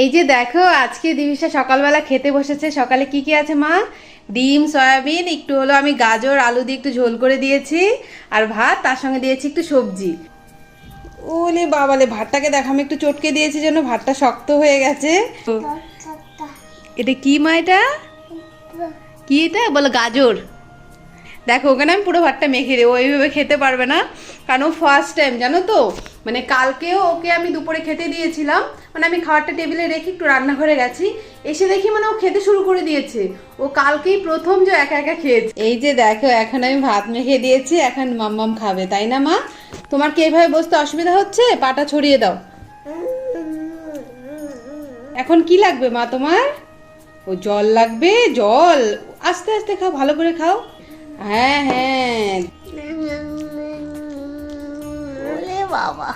এই যে দেখো আজকে দিবিশা সকালবেলা খেতে বসেছে। সকালে কি কি আছে মা? ডিম, সয়াবিন, একটু হলো আমি গাজর আলু দিয়ে একটু ঝোল করে দিয়েছি, আর ভাত, তার সঙ্গে দিয়েছি একটু সবজি। ওলে বাবালে, ভাতটাকে দেখো আমি একটু চটকে দিয়েছি যেন ভাতটা শক্ত হয়ে গেছে। এটা কি মা? এটা কি? এটা বলো গাজর। দেখো ওখানে আমি পুরো ভাতটা মেখে দেবো, ওইভাবে খেতে পারবে না, কারণ ও ফার্স্ট টাইম জানো তো। মানে কালকেও ওকে আমি দুপুরে খেতে দিয়েছিলাম, মানে আমি খাবারটা টেবিলে রেখে একটু রান্নাঘরে গেছি, এসে দেখি মানে ও খেতে শুরু করে দিয়েছে। ও কালকেই প্রথম যে একা একা খেয়েছে। এই যে দেখো এখন আমি ভাত মেখে দিয়েছি, এখন মাম্মাম খাবে, তাই না মা? তোমার কি এইভাবে বসতে অসুবিধা হচ্ছে? পাটা ছড়িয়ে দাও। এখন কি লাগবে মা তোমার? ও জল লাগবে, জল আস্তে আস্তে খাও, ভালো করে খাও। হ্যাঁ হ্যাঁ। বাবা।